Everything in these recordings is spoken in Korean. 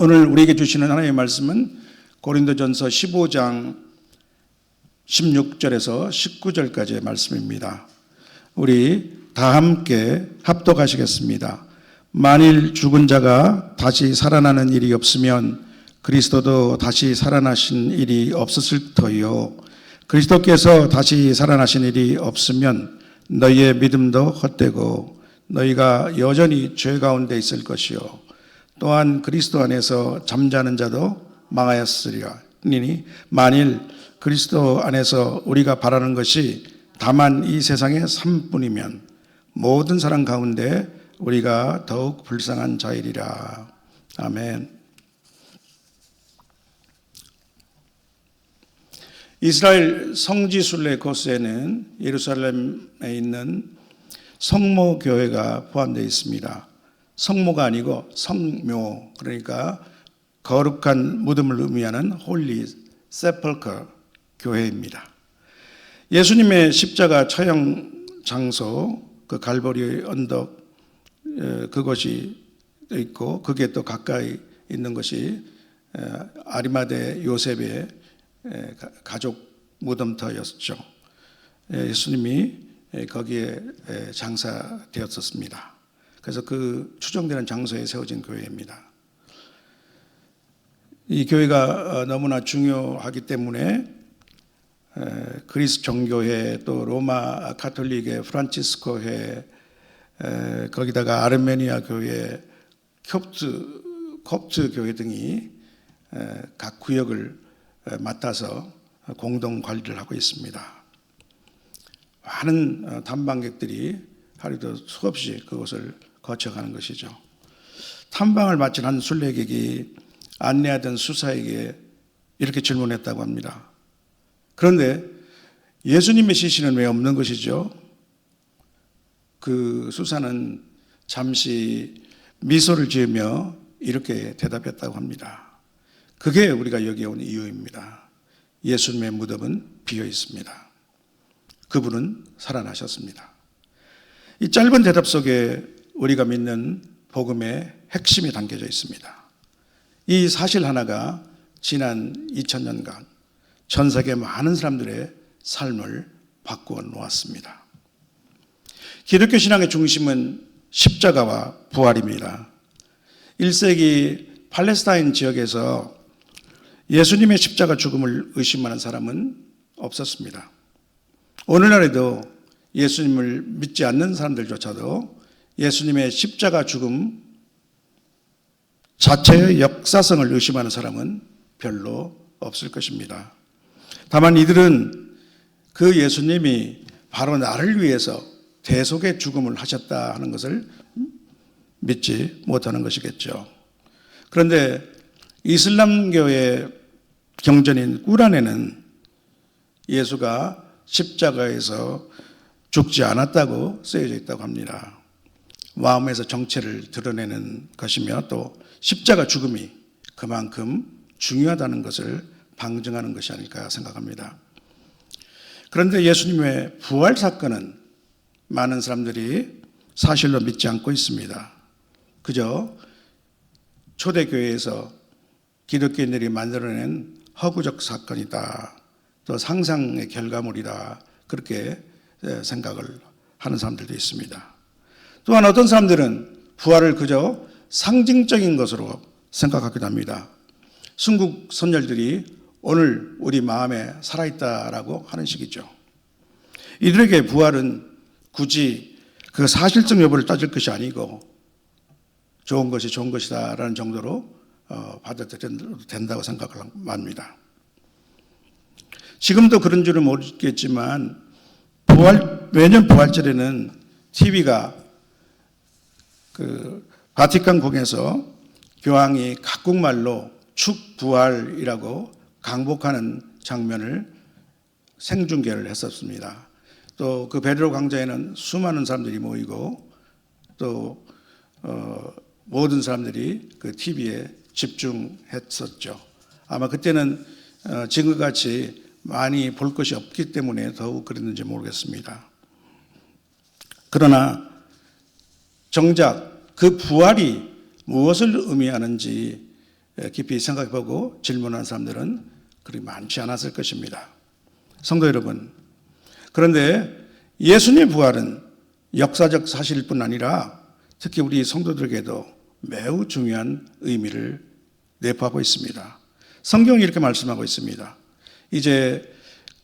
오늘 우리에게 주시는 하나님의 말씀은 고린도전서 15장 16절에서 19절까지의 말씀입니다. 우리 다 함께 합독하시겠습니다. 만일 죽은 자가 다시 살아나는 일이 없으면 그리스도도 다시 살아나신 일이 없었을 터이요, 그리스도께서 다시 살아나신 일이 없으면 너희의 믿음도 헛되고 너희가 여전히 죄 가운데 있을 것이요, 또한 그리스도 안에서 잠자는 자도 망하였으리니 만일 그리스도 안에서 우리가 바라는 것이 다만 이 세상의 삶뿐이면 모든 사람 가운데 우리가 더욱 불쌍한 자이리라. 아멘. 이스라엘 성지순례 코스에는 예루살렘에 있는 성모교회가 포함되어 있습니다. 성모가 아니고 성묘, 그러니까 거룩한 무덤을 의미하는 홀리 세펄커 교회입니다. 예수님의 십자가 처형 장소, 그 갈보리 언덕, 그것이 있고 그게 또 가까이 있는 것이 아리마대 요셉의 가족 무덤터였죠. 예수님이 거기에 장사되었었습니다. 그래서 그 추정되는 장소에 세워진 교회입니다. 이 교회가 너무나 중요하기 때문에 그리스 정교회, 또 로마 가톨릭의 프란치스코회, 거기다가 아르메니아 교회, 콥트 교회 등이 각 구역을 맡아서 공동 관리를 하고 있습니다. 많은 탐방객들이 하루도 수없이 그곳을 거쳐가는 것이죠. 탐방을 마친 한 순례객이 안내하던 수사에게 이렇게 질문했다고 합니다. 그런데 예수님의 시신은 왜 없는 것이죠? 그 수사는 잠시 미소를 지으며 이렇게 대답했다고 합니다. 그게 우리가 여기에 온 이유입니다. 예수님의 무덤은 비어 있습니다. 그분은 살아나셨습니다. 이 짧은 대답 속에 우리가 믿는 복음의 핵심이 담겨져 있습니다. 이 사실 하나가 지난 2000년간 전 세계 많은 사람들의 삶을 바꾸어 놓았습니다. 기독교 신앙의 중심은 십자가와 부활입니다. 1세기 팔레스타인 지역에서 예수님의 십자가 죽음을 의심하는 사람은 없었습니다. 오늘날에도 예수님을 믿지 않는 사람들조차도 예수님의 십자가 죽음 자체의 역사성을 의심하는 사람은 별로 없을 것입니다. 다만 이들은 그 예수님이 바로 나를 위해서 대속의 죽음을 하셨다 하는 것을 믿지 못하는 것이겠죠. 그런데 이슬람교의 경전인 꾸란에는 예수가 십자가에서 죽지 않았다고 쓰여져 있다고 합니다. 마음에서 정체를 드러내는 것이며 또 십자가 죽음이 그만큼 중요하다는 것을 방증하는 것이 아닐까 생각합니다. 그런데 예수님의 부활 사건은 많은 사람들이 사실로 믿지 않고 있습니다. 그저 초대교회에서 기독교인들이 만들어낸 허구적 사건이다, 또 상상의 결과물이다, 그렇게 생각을 하는 사람들도 있습니다. 또한 어떤 사람들은 부활을 그저 상징적인 것으로 생각하기도 합니다. 순국 선열들이 오늘 우리 마음에 살아있다라고 하는 식이죠. 이들에게 부활은 굳이 그 사실적 여부를 따질 것이 아니고 좋은 것이 좋은 것이다라는 정도로 받아들여도 된다고 생각을 합니다. 지금도 그런 줄은 모르겠지만 매년 부활절에는 TV가 그 바티칸궁에서 교황이 각국말로 축부활이라고 강복하는 장면을 생중계를 했었습니다. 또 그 베드로 광장에는 수많은 사람들이 모이고 또 모든 사람들이 그 TV에 집중했었죠. 아마 그때는 지금같이 많이 볼 것이 없기 때문에 더욱 그랬는지 모르겠습니다. 그러나 정작 그 부활이 무엇을 의미하는지 깊이 생각해보고 질문한 사람들은 그리 많지 않았을 것입니다. 성도 여러분, 그런데 예수님의 부활은 역사적 사실일 뿐 아니라 특히 우리 성도들에게도 매우 중요한 의미를 내포하고 있습니다. 성경이 이렇게 말씀하고 있습니다. 이제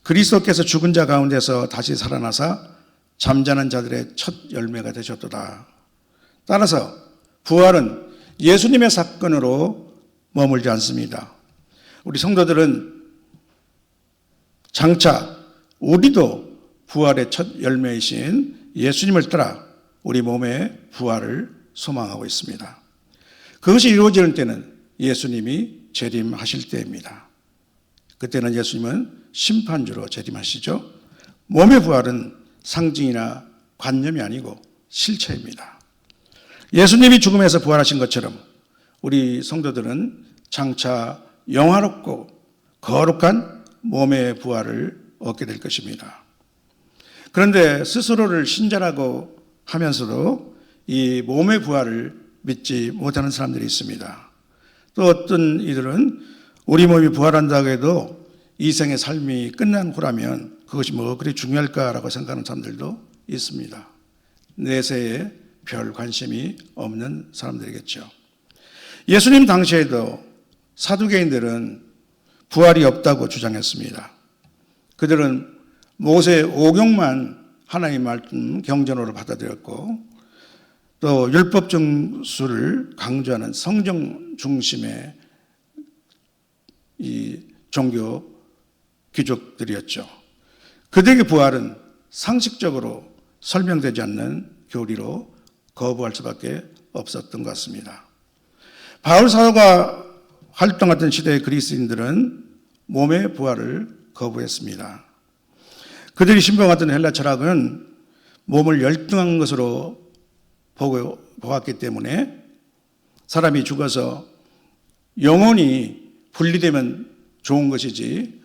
그리스도께서 죽은 자 가운데서 다시 살아나사 잠자는 자들의 첫 열매가 되셨도다. 따라서 부활은 예수님의 사건으로 머물지 않습니다. 우리 성도들은 장차 우리도 부활의 첫 열매이신 예수님을 따라 우리 몸의 부활을 소망하고 있습니다. 그것이 이루어지는 때는 예수님이 재림하실 때입니다. 그때는 예수님은 심판주로 재림하시죠. 몸의 부활은 상징이나 관념이 아니고 실체입니다. 예수님이 죽음에서 부활하신 것처럼 우리 성도들은 장차 영화롭고 거룩한 몸의 부활을 얻게 될 것입니다. 그런데 스스로를 신자라고 하면서도 이 몸의 부활을 믿지 못하는 사람들이 있습니다. 또 어떤 이들은 우리 몸이 부활한다고 해도 이 생의 삶이 끝난 후라면 그것이 뭐 그리 중요할까라고 생각하는 사람들도 있습니다. 내세에 별 관심이 없는 사람들이겠죠. 예수님 당시에도 사두개인들은 부활이 없다고 주장했습니다. 그들은 모세의 오경만 하나님의 말씀 경전으로 받아들였고 또 율법 중수를 강조하는 성경 중심의 이 종교 귀족들이었죠. 그들에게 부활은 상식적으로 설명되지 않는 교리로 거부할 수밖에 없었던 것 같습니다. 바울 사도가 활동했던 시대의 그리스인들은 몸의 부활을 거부했습니다. 그들이 신봉했던 헬라 철학은 몸을 열등한 것으로 보았기 때문에 사람이 죽어서 영혼이 분리되면 좋은 것이지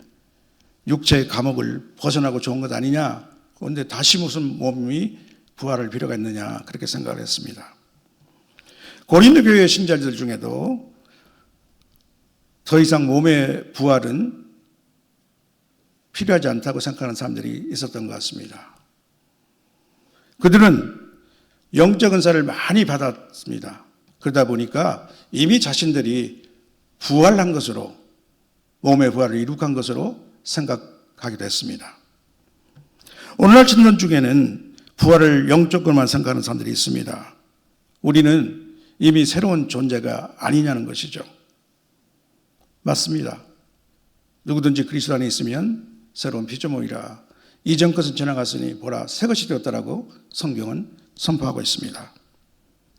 육체의 감옥을 벗어나고 좋은 것 아니냐. 그런데 다시 무슨 몸이 부활할 필요가 있느냐 그렇게 생각을 했습니다. 고린도 교회 신자들 중에도 더 이상 몸의 부활은 필요하지 않다고 생각하는 사람들이 있었던 것 같습니다. 그들은 영적 은사를 많이 받았습니다. 그러다 보니까 이미 자신들이 부활한 것으로 몸의 부활을 이룩한 것으로 생각하기도 했습니다. 오늘날 신론 중에는 부활을 영적으로만 생각하는 사람들이 있습니다. 우리는 이미 새로운 존재가 아니냐는 것이죠. 맞습니다. 누구든지 그리스도 안에 있으면 새로운 피조물이라 이전 것은 지나갔으니 보라 새 것이 되었다라고 성경은 선포하고 있습니다.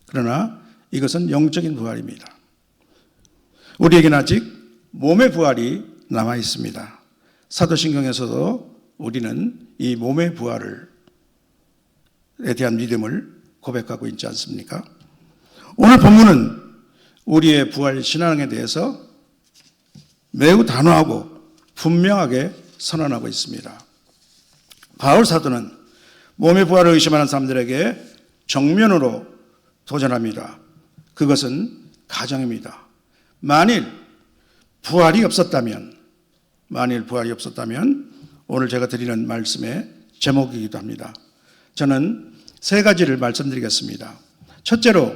그러나 이것은 영적인 부활입니다. 우리에게는 아직 몸의 부활이 남아 있습니다. 사도신경에서도 우리는 이 몸의 부활에 대한 믿음을 고백하고 있지 않습니까? 오늘 본문은 우리의 부활 신앙에 대해서 매우 단호하고 분명하게 선언하고 있습니다. 바울 사도는 몸의 부활을 의심하는 사람들에게 정면으로 도전합니다. 그것은 가정입니다. 만일 부활이 없었다면 오늘 제가 드리는 말씀의 제목이기도 합니다. 저는 세 가지를 말씀드리겠습니다. 첫째로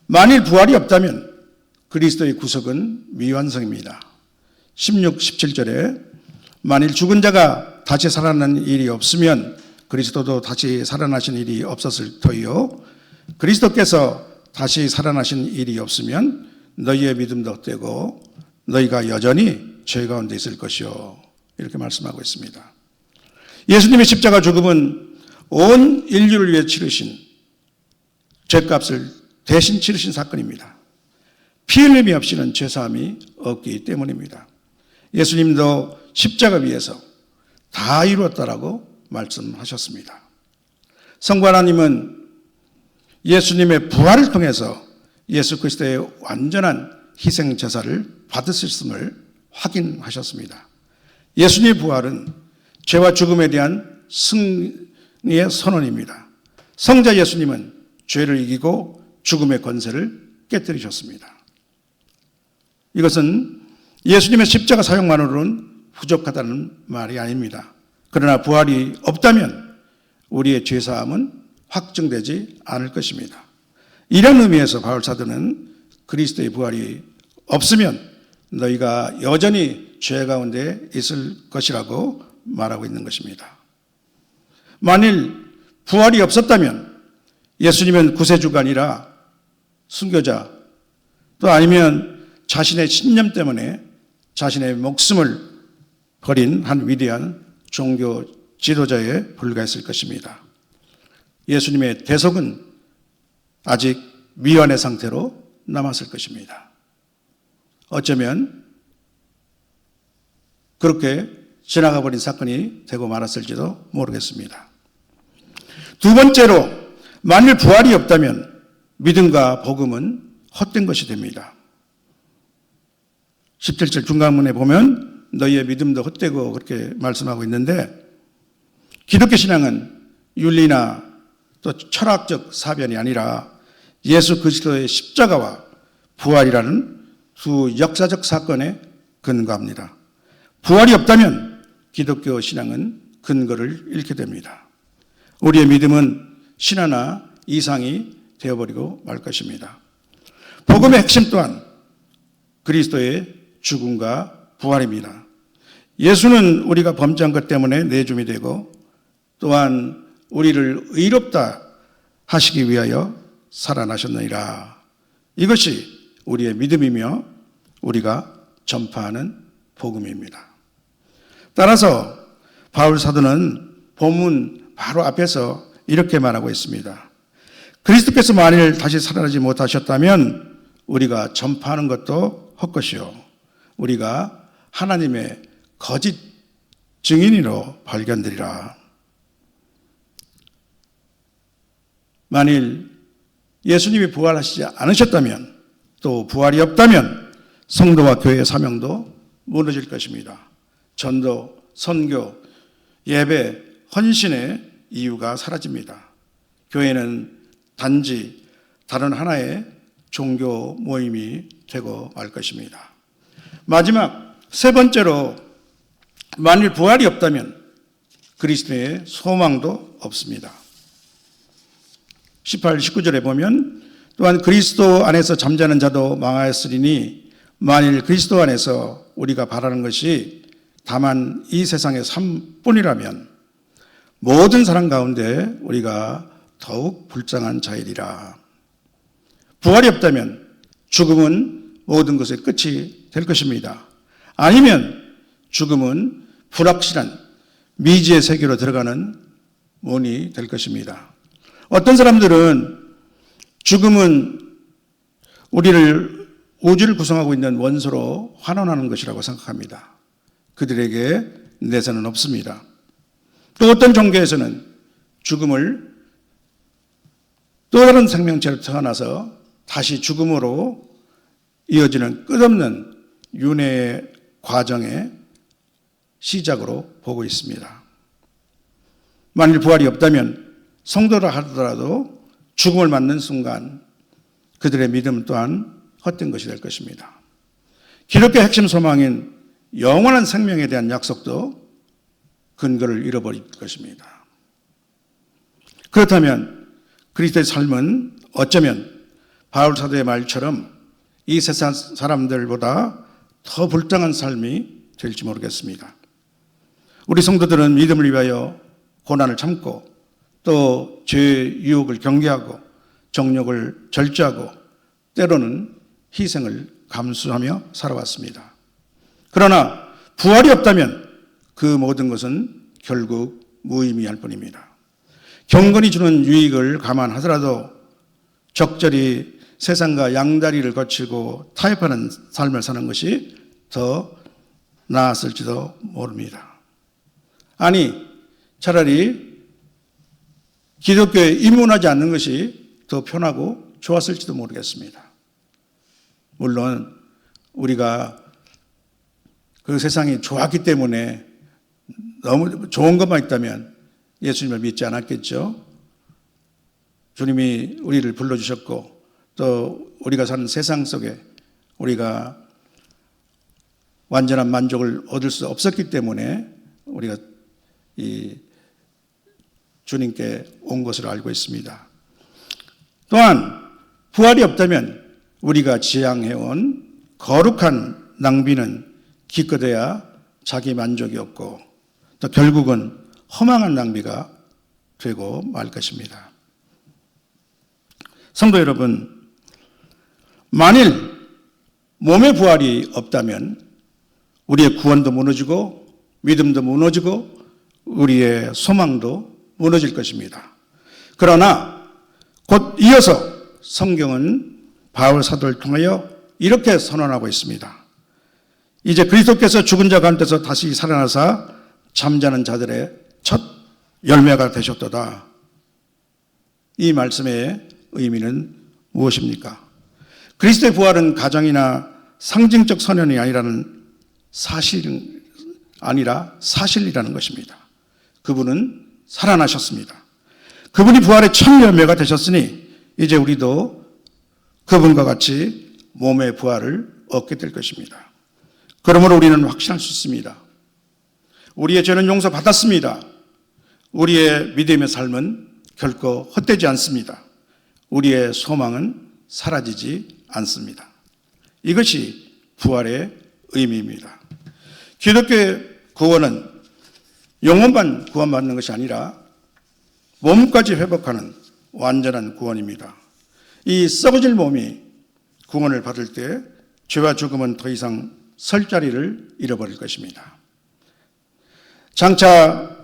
만일 부활이 없다면 그리스도의 구속은 미완성입니다. 16, 17절에 만일 죽은 자가 다시 살아나는 일이 없으면 그리스도도 다시 살아나신 일이 없었을 터이요 그리스도께서 다시 살아나신 일이 없으면 너희의 믿음도 헛되고 너희가 여전히 죄 가운데 있을 것이요 이렇게 말씀하고 있습니다. 예수님의 십자가 죽음은 온 인류를 위해 치르신 죄값을 대신 치르신 사건입니다. 피 흘림이 없이는 죄사함이 없기 때문입니다. 예수님도 십자가 위에서 다 이루었다라고 말씀하셨습니다. 성부 하나님은 예수님의 부활을 통해서 예수 그리스도의 완전한 희생 제사를 받으셨음을 확인하셨습니다. 예수님의 부활은 죄와 죽음에 대한 승리의 선언입니다. 성자 예수님은 죄를 이기고 죽음의 권세를 깨뜨리셨습니다. 이것은 예수님의 십자가 사역만으로는 부족하다는 말이 아닙니다. 그러나 부활이 없다면 우리의 죄사함은 확증되지 않을 것입니다. 이런 의미에서 바울 사도는 그리스도의 부활이 없으면 너희가 여전히 죄 가운데 있을 것이라고 말하고 있는 것입니다. 만일 부활이 없었다면 예수님은 구세주가 아니라 순교자, 또 아니면 자신의 신념 때문에 자신의 목숨을 버린 한 위대한 종교 지도자에 불과했을 것입니다. 예수님의 대속은 아직 미완의 상태로 남았을 것입니다. 어쩌면 그렇게 지나가 버린 사건이 되고 말았을지도 모르겠습니다. 두 번째로, 만일 부활이 없다면 믿음과 복음은 헛된 것이 됩니다. 17절 중간문에 보면 너희의 믿음도 헛되고 그렇게 말씀하고 있는데, 기독교 신앙은 윤리나 또 철학적 사변이 아니라 예수 그리스도의 십자가와 부활이라는 두 역사적 사건에 근거합니다. 부활이 없다면 기독교 신앙은 근거를 잃게 됩니다. 우리의 믿음은 신화나 이상이 되어버리고 말 것입니다. 복음의 핵심 또한 그리스도의 죽음과 부활입니다. 예수는 우리가 범죄한 것 때문에 내줌이 되고, 또한 우리를 의롭다 하시기 위하여 살아나셨느니라. 이것이 우리의 믿음이며 우리가 전파하는 복음입니다. 따라서 바울 사도는 본문 바로 앞에서 이렇게 말하고 있습니다. 그리스도께서 만일 다시 살아나지 못하셨다면 우리가 전파하는 것도 헛것이요, 우리가 하나님의 거짓 증인으로 발견되리라. 만일 예수님이 부활하시지 않으셨다면, 또 부활이 없다면 성도와 교회의 사명도 무너질 것입니다. 전도, 선교, 예배, 헌신의 이유가 사라집니다. 교회는 단지 다른 하나의 종교 모임이 되고 말 것입니다. 마지막 세 번째로, 만일 부활이 없다면 그리스도의 소망도 없습니다. 18, 19절에 보면 또한 그리스도 안에서 잠자는 자도 망하였으리니 만일 그리스도 안에서 우리가 바라는 것이 다만 이 세상의 삶뿐이라면 모든 사람 가운데 우리가 더욱 불쌍한 자이리라. 부활이 없다면 죽음은 모든 것의 끝이 될 것입니다. 아니면 죽음은 불확실한 미지의 세계로 들어가는 문이 될 것입니다. 어떤 사람들은 죽음은 우주를 구성하고 있는 원소로 환원하는 것이라고 생각합니다. 그들에게 내세는 없습니다. 또 어떤 종교에서는 죽음을 또 다른 생명체로 태어나서 다시 죽음으로 이어지는 끝없는 윤회의 과정의 시작으로 보고 있습니다. 만일 부활이 없다면 성도라 하더라도 죽음을 맞는 순간 그들의 믿음 또한 헛된 것이 될 것입니다. 기독교의 핵심 소망인 영원한 생명에 대한 약속도 근거를 잃어버릴 것입니다. 그렇다면 그리스도의 삶은 어쩌면 바울 사도의 말처럼 이 세상 사람들보다 더 불쌍한 삶이 될지 모르겠습니다. 우리 성도들은 믿음을 위하여 고난을 참고 또 죄의 유혹을 경계하고 정욕을 절제하고 때로는 희생을 감수하며 살아왔습니다. 그러나 부활이 없다면 그 모든 것은 결국 무의미할 뿐입니다. 경건이 주는 유익을 감안하더라도 적절히 세상과 양다리를 거치고 타협하는 삶을 사는 것이 더 나았을지도 모릅니다. 아니, 차라리 기독교에 입문하지 않는 것이 더 편하고 좋았을지도 모르겠습니다. 물론 우리가 그 세상이 좋았기 때문에 너무 좋은 것만 있다면 예수님을 믿지 않았겠죠. 주님이 우리를 불러주셨고 또 우리가 사는 세상 속에 우리가 완전한 만족을 얻을 수 없었기 때문에 우리가 이 주님께 온 것으로 알고 있습니다. 또한 부활이 없다면 우리가 지향해온 거룩한 낭비는 기껏해야 자기 만족이 없고 또 결국은 허망한 낭비가 되고 말 것입니다. 성도 여러분, 만일 몸의 부활이 없다면 우리의 구원도 무너지고 믿음도 무너지고 우리의 소망도 무너질 것입니다. 그러나 곧 이어서 성경은 바울 사도를 통하여 이렇게 선언하고 있습니다. 이제 그리스도께서 죽은 자 가운데서 다시 살아나사 잠자는 자들의 첫 열매가 되셨도다. 이 말씀의 의미는 무엇입니까? 그리스도의 부활은 가정이나 상징적 선언이 아니라 사실이라는 것입니다. 그분은 살아나셨습니다. 그분이 부활의 첫 열매가 되셨으니 이제 우리도 그분과 같이 몸의 부활을 얻게 될 것입니다. 그러므로 우리는 확신할 수 있습니다. 우리의 죄는 용서받았습니다. 우리의 믿음의 삶은 결코 헛되지 않습니다. 우리의 소망은 사라지지 않습니다. 이것이 부활의 의미입니다. 기독교의 구원은 영혼만 구원받는 것이 아니라 몸까지 회복하는 완전한 구원입니다. 이 썩어질 몸이 구원을 받을 때 죄와 죽음은 더 이상 설 자리를 잃어버릴 것입니다. 장차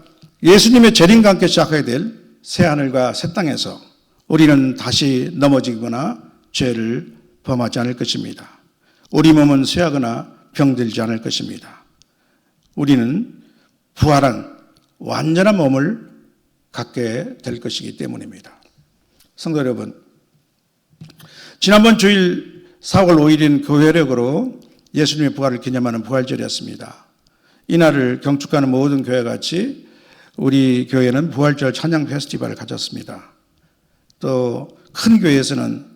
예수님의 재림과 함께 시작하게 될 새하늘과 새 땅에서 우리는 다시 넘어지거나 죄를 범하지 않을 것입니다. 우리 몸은 쇠하거나 병들지 않을 것입니다. 우리는 부활한 완전한 몸을 갖게 될 것이기 때문입니다. 성도 여러분, 지난번 주일 4월 5일인 교회력으로 예수님의 부활을 기념하는 부활절이었습니다. 이날을 경축하는 모든 교회같이 우리 교회는 부활절 찬양 페스티벌을 가졌습니다. 또 큰 교회에서는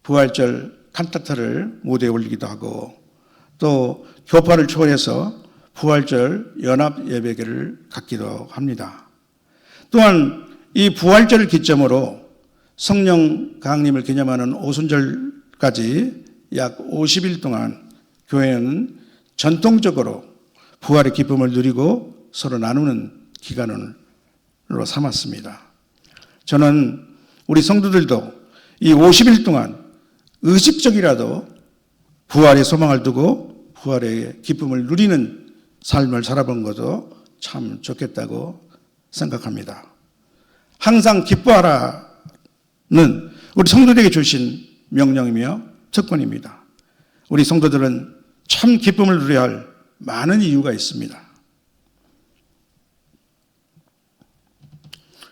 부활절 칸타타를 무대에 올리기도 하고 또 교파를 초월해서 부활절 연합 예배를 갖기도 합니다. 또한 이 부활절을 기점으로 성령 강림을 기념하는 오순절까지 약 50일 동안 교회는 전통적으로 부활의 기쁨을 누리고 서로 나누는 기간으로 삼았습니다. 저는 우리 성도들도 이 50일 동안 의식적이라도 부활의 소망을 두고 부활의 기쁨을 누리는 삶을 살아본 것도 참 좋겠다고 생각합니다. 항상 기뻐하라는 우리 성도들에게 주신 명령이며 특권입니다. 우리 성도들은 참 기쁨을 누려야 할 많은 이유가 있습니다.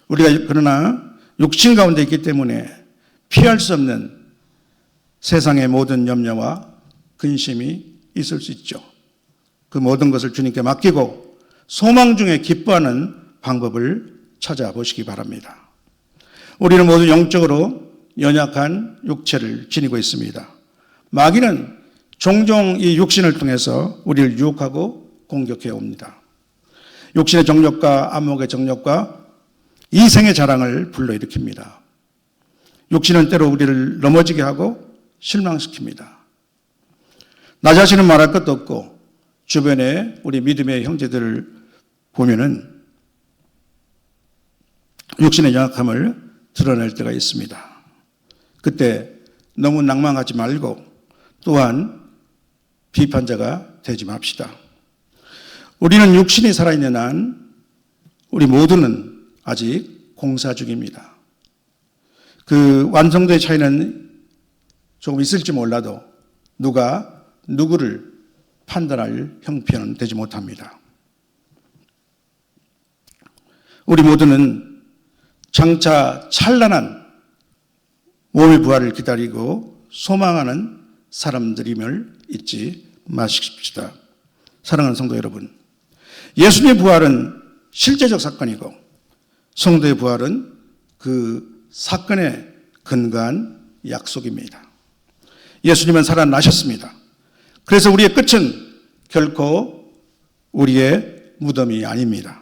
우리가 그러나 육신 가운데 있기 때문에 피할 수 없는 세상의 모든 염려와 근심이 있을 수 있죠. 그 모든 것을 주님께 맡기고 소망 중에 기뻐하는 방법을 찾아보시기 바랍니다. 우리는 모두 영적으로 연약한 육체를 지니고 있습니다. 마귀는 종종 이 육신을 통해서 우리를 유혹하고 공격해 옵니다. 육신의 정욕과 안목의 정욕과 이생의 자랑을 불러일으킵니다. 육신은 때로 우리를 넘어지게 하고 실망시킵니다. 나 자신은 말할 것도 없고 주변에 우리 믿음의 형제들을 보면은 육신의 연약함을 드러낼 때가 있습니다. 그때 너무 낭망하지 말고 또한 비판자가 되지 맙시다. 우리는 육신이 살아있는 한 우리 모두는 아직 공사 중입니다. 그 완성도의 차이는 조금 있을지 몰라도 누가 누구를 판단할 형편은 되지 못합니다. 우리 모두는 장차 찬란한 몸의 부활을 기다리고 소망하는 사람들임을 잊지 마십시다. 사랑하는 성도 여러분, 예수님의 부활은 실제적 사건이고 성도의 부활은 그 사건에 근거한 약속입니다. 예수님은 살아나셨습니다. 그래서 우리의 끝은 결코 우리의 무덤이 아닙니다.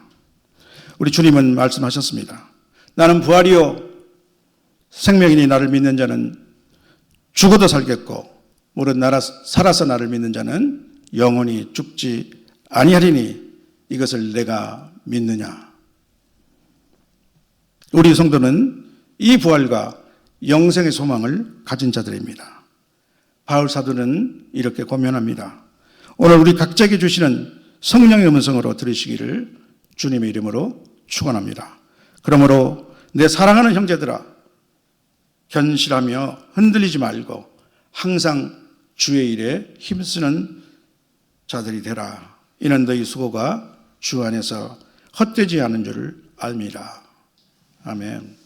우리 주님은 말씀하셨습니다. 나는 부활이요 생명이니 나를 믿는 자는 죽어도 살겠고 무릇 살아서 나를 믿는 자는 영원히 죽지 아니하리니 이것을 내가 믿느냐. 우리 성도는 이 부활과 영생의 소망을 가진 자들입니다. 바울 사도는 이렇게 고면합니다. 오늘 우리 각자에게 주시는 성령의 음성으로 들으시기를 주님의 이름으로 축원합니다. 그러므로 내 사랑하는 형제들아 견실하며 흔들리지 말고 항상 주의 일에 힘쓰는 자들이 되라. 이는 너희 수고가 주 안에서 헛되지 않은 줄을 압니다. 아멘.